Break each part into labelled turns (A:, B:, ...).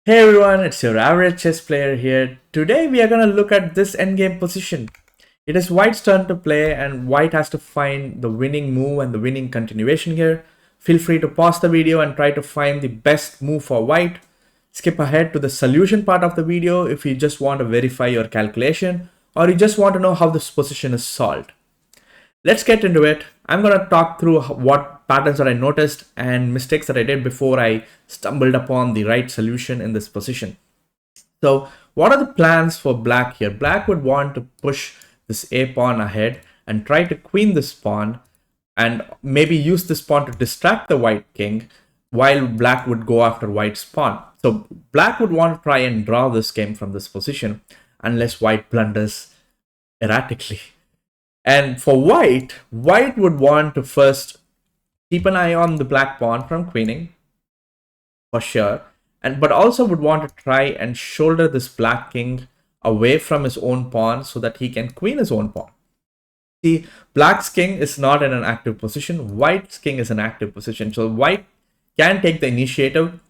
A: Hey everyone, it's your average chess player here. Today we are going to look at this endgame position. It is white's turn to play and white has to find the winning move and the winning continuation here. Feel free to pause the video and try to find the best move for white. Skip ahead to the solution part of the video if you just want to verify your calculation or you just want to know how this position is solved. Let's get into it. I'm going to talk through what patterns that I noticed and mistakes that I did before I stumbled upon the right solution in this position. So what are the plans for black here? Black would want to push this a pawn ahead and try to queen this pawn and maybe use this pawn to distract the white king while black would go after white's pawn. So black would want to try and draw this game from this position unless white blunders erratically. And for white, white would want to first keep an eye on the black pawn from queening, for sure, but also would want to try and shoulder this black king away from his own pawn so that he can queen his own pawn. See, black's king is not in an active position, white's king is an active position. So white can take the initiative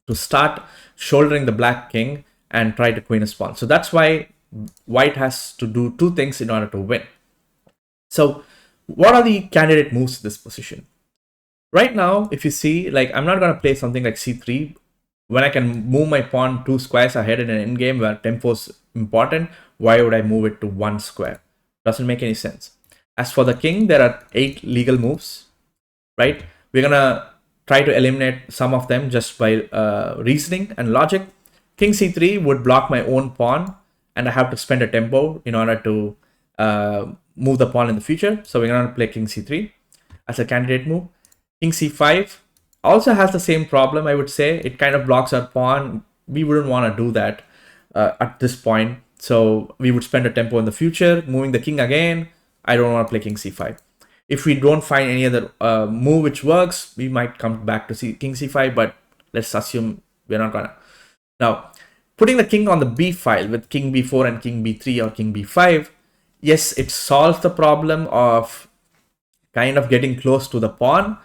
A: to start shouldering the black king and try to queen his pawn. So that's why white has to do two things in order to win. So what are the candidate moves to this position? Right now, if you see, like, I'm not going to play something like c3 when I can move my pawn 2 squares ahead in an endgame where tempo is important. Why would I move it to 1 square? Doesn't make any sense. As for the king, there are 8 legal moves, right? We're going to try to eliminate some of them just by reasoning and logic. King c3 would block my own pawn and I have to spend a tempo in order to move the pawn in the future. So we're going to play king c3 as a candidate move. King c5 also has the same problem, I would say. It kind of blocks our pawn. We wouldn't want to do that at this point. So we would spend a tempo in the future, moving the king again. I don't want to play king c5. If we don't find any other move which works, we might come back to king c5, but let's assume we're not gonna. Now, putting the king on the b file with king b4 and king b3 or king b5, yes, it solves the problem of kind of getting close to the pawn.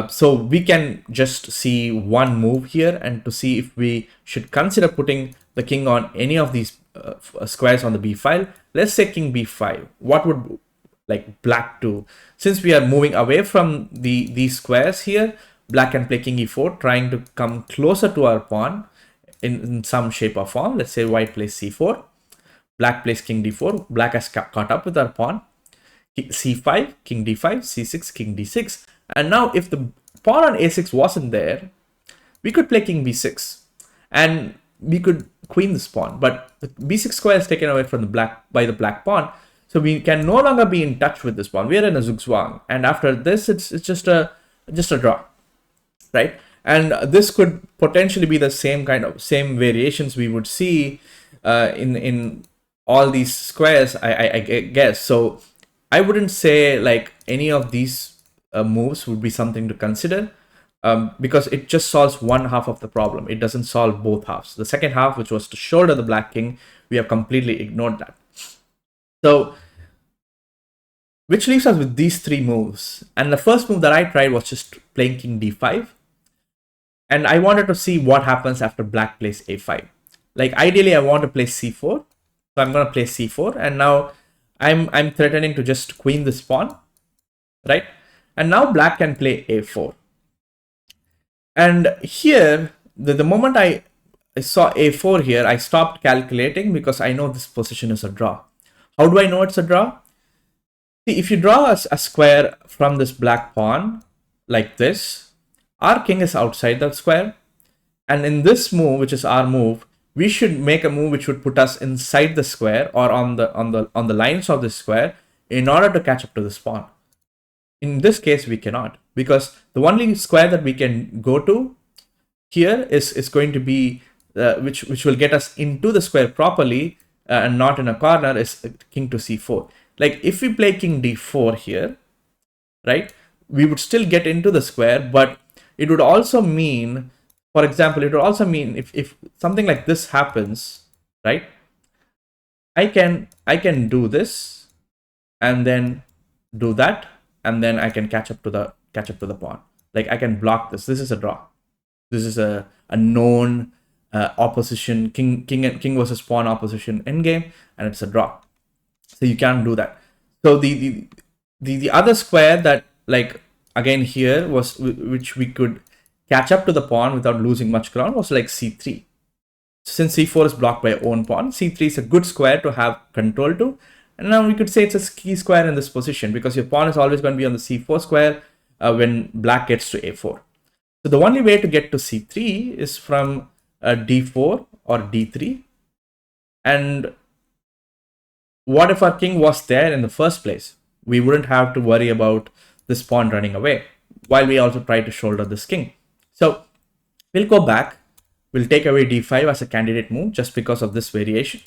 A: So we can just see one move here and to see if we should consider putting the king on any of these squares on the b file. Let's say king b5. What would like black do? Since we are moving away from these squares here, black can play king e4, trying to come closer to our pawn in some shape or form. Let's say white plays c4, black plays king d4, black has caught up with our pawn, c5, king d5, c6, king d6. And now if the pawn on a6 wasn't there, we could play king b6 and we could queen this pawn, but the b6 square is taken away from the black by the black pawn, so we can no longer be in touch with this pawn. We are in a zugzwang, and after this it's just a draw, right? And this could potentially be the same variations we would see in all these squares, I guess. So I wouldn't say like any of these moves would be something to consider because it just solves one half of the problem. It doesn't solve both halves. The second half, which was to shoulder the black king, we have completely ignored that. So, which leaves us with these three moves. And the first move that I tried was just playing king d5. And I wanted to see what happens after black plays a5. Like ideally, I want to play c4. So I'm going to play c4. And now I'm threatening to just queen this pawn, right? And now black can play a4. And here, the moment I saw a4 here, I stopped calculating because I know this position is a draw. How do I know it's a draw? See, if you draw a square from this black pawn like this, our king is outside that square. And in this move, which is our move, we should make a move which would put us inside the square or on the lines of the square in order to catch up to this pawn. In this case, we cannot, because the only square that we can go to here is going to be which will get us into the square properly and not in a corner, is king to c4. Like if we play king d4 here, right, we would still get into the square, but it would also mean, for example, it would also mean if something like this happens, right, I can do this and then do that, and then I can catch up to the pawn. Like I can block this. This is a draw. This is a known opposition, king versus pawn opposition endgame, and it's a draw. So you can't do that. So the other square that, like, again here was, which we could catch up to the pawn without losing much ground, was like c3. Since c4 is blocked by own pawn, c3 is a good square to have control to. And now we could say it's a key square in this position because your pawn is always going to be on the c4 square when black gets to a4. So the only way to get to c3 is from d4 or d3. And what if our king was there in the first place? We wouldn't have to worry about this pawn running away, while we also try to shoulder this king. So we'll go back. We'll take away d5 as a candidate move just because of this variation.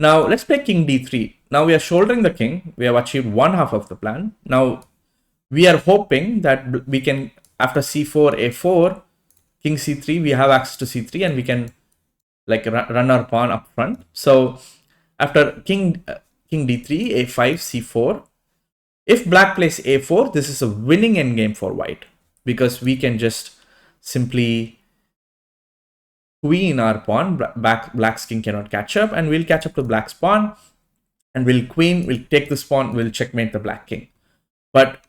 A: Now let's play king d3. Now we are shouldering the king. We have achieved one half of the plan. Now we are hoping that we can, after c4, a4, king c3, we have access to c3 and we can like run our pawn up front. So after king d3, a5, c4, if black plays a4, this is a winning endgame for white because we can just simply queen our pawn. Black's king cannot catch up, and we'll catch up to black's pawn, and we'll take this pawn, we'll checkmate the black king. But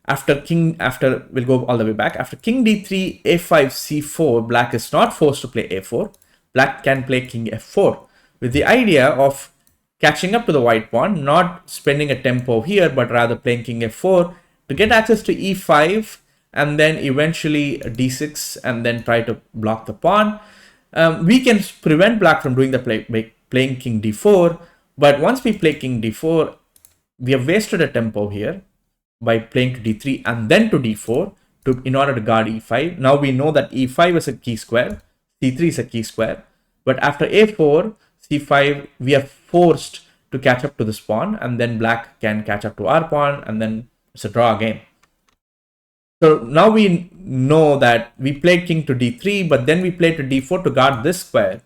A: we'll go all the way back. After king d3, a5, c4, black is not forced to play a4. Black can play king f4 with the idea of catching up to the white pawn, not spending a tempo here, but rather playing king f4 to get access to e5 and then eventually d6 and then try to block the pawn. We can prevent black from doing the playing king d4, but once we play king d4, we have wasted a tempo here by playing to d3 and then to d4 in order to guard e5. Now we know that e5 is a key square, c3 is a key square, but after a4, c5, we are forced to catch up to this pawn, and then black can catch up to our pawn, and then it's a draw game. So now we know that we played king to d3, but then we played to d4 to guard this square.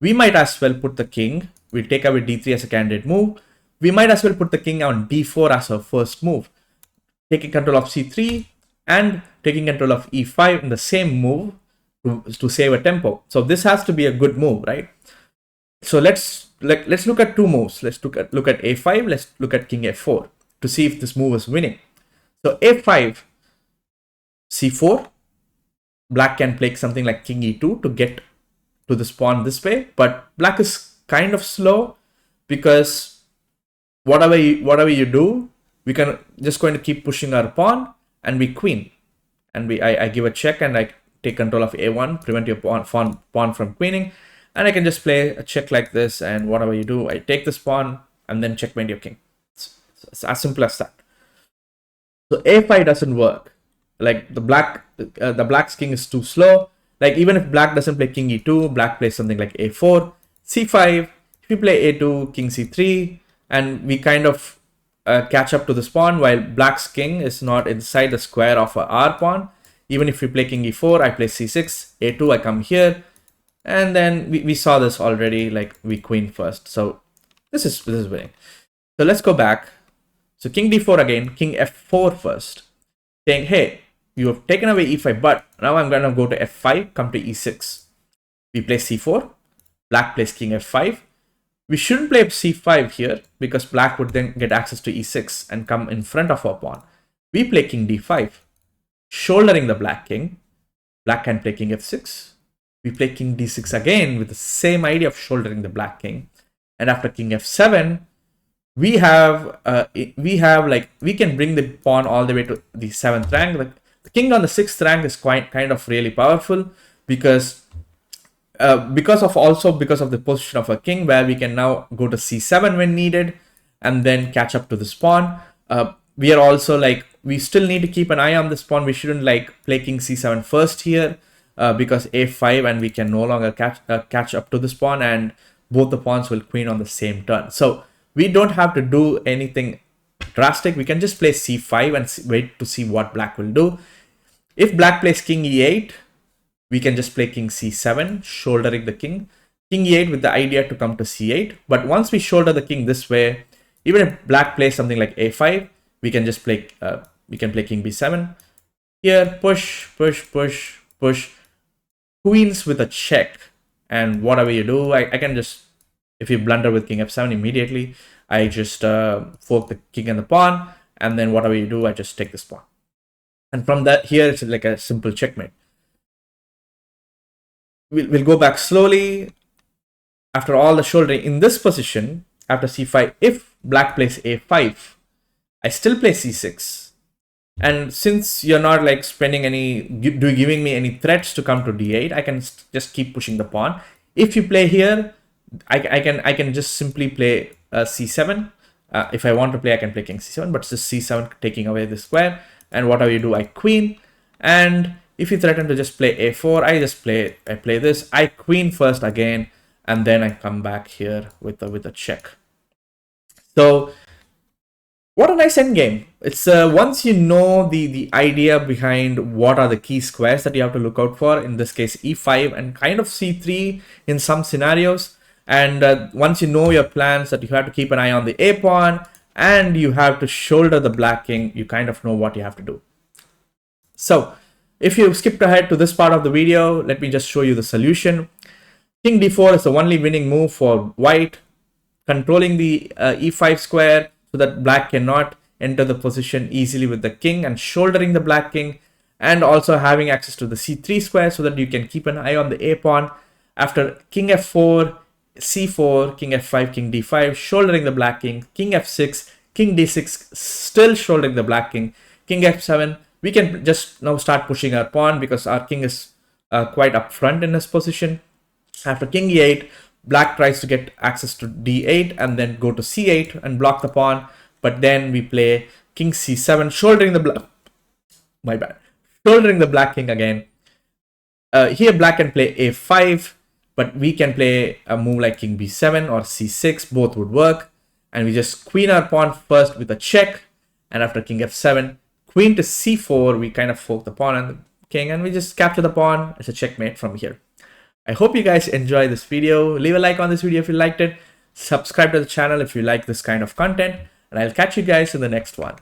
A: We might as well put the king. We'll take away d3 as a candidate move. We might as well put the king on d4 as our first move, taking control of c3 and taking control of e5 in the same move to save a tempo. So this has to be a good move, right? So let's look at two moves. Let's look at a5. Let's look at king f4 to see if this move is winning. So a5, c4, black can play something like king e2 to get to this pawn this way, but black is kind of slow because whatever you do, we can just going to keep pushing our pawn, and we queen, and I give a check and I take control of a1, prevent your pawn from queening, and I can just play a check like this, and whatever you do, I take this pawn and then checkmate your king. It's as simple as that. So a5 doesn't work. Like the black's king is too slow. Like even if black doesn't play king e2, black plays something like a4, c5. If we play a2, king c3, and we kind of catch up to this pawn while black's king is not inside the square of our pawn. Even if we play king e4, I play c6, a2, I come here, and then we saw this already. Like we queen first. So this is winning. So let's go back. So king d4 again, king f4 first, saying, hey, you have taken away e5, but now I'm going to go to f5, come to e6. We play c4, black plays king f5. We shouldn't play c5 here because black would then get access to e6 and come in front of our pawn. We play king d5, shouldering the black king. Black can play king f6. We play king d6 again with the same idea of shouldering the black king. And after king f7, we can bring the pawn all the way to the 7th rank. Like the king on the 6th rank is kind of really powerful because of the position of a king, where we can now go to c7 when needed and then catch up to this pawn. We are also we still need to keep an eye on this pawn. We shouldn't play king c7 first here because a5, and we can no longer catch up to this pawn, and both the pawns will queen on the same turn. So we don't have to do anything drastic. We can just play c5 and wait to see what black will do. If black plays king e8, we can just play king c7, shouldering the king. King e8 with the idea to come to c8. But once we shoulder the king this way, even if black plays something like a5, we can just play king b7. Here, push, push, push, push. Queens with a check. and whatever you do, I can just, if you blunder with king f7 immediately, I just fork the king and the pawn, and then whatever you do, I just take this pawn. And from that, here it's like a simple checkmate. We'll go back slowly. After all the shouldering, in this position, after c5, if black plays a5, I still play c6. And since you're not like spending any, giving me any threats to come to d8, I can just keep pushing the pawn. If you play here, I can just simply play c7. If I want to play, I can play king c7, but it's just c7 taking away the square. And whatever you do, I queen. And if you threaten to just play a4, I play this. I queen first again, and then I come back here with a check. So what a nice endgame. It's once you know the idea behind what are the key squares that you have to look out for, in this case e5 and kind of c3 in some scenarios, and once you know your plans that you have to keep an eye on the a pawn and you have to shoulder the black king, you kind of know what you have to do. So if you skipped ahead to this part of the video, let me just show you the solution. King d4 is the only winning move for white, controlling the e5 square so that black cannot enter the position easily with the king, and shouldering the black king, and also having access to the c3 square so that you can keep an eye on the a pawn. After king f4, c4, king f5, king d5, shouldering the black king, king f6, king d6, still shouldering the black king, king f7. We can just now start pushing our pawn because our king is quite up front in this position. After king e8, black tries to get access to d8 and then go to c8 and block the pawn, but then we play king c7, shouldering the black king again. Here black can play a5, but we can play a move like king b7 or c6, both would work, and we just queen our pawn first with a check, and after king f7, queen to c4, we kind of fork the pawn and the king, and we just capture the pawn. It's a checkmate from here. I hope you guys enjoy this video. Leave a like on this video if you liked it. Subscribe to the channel if you like this kind of content. And I'll catch you guys in the next one.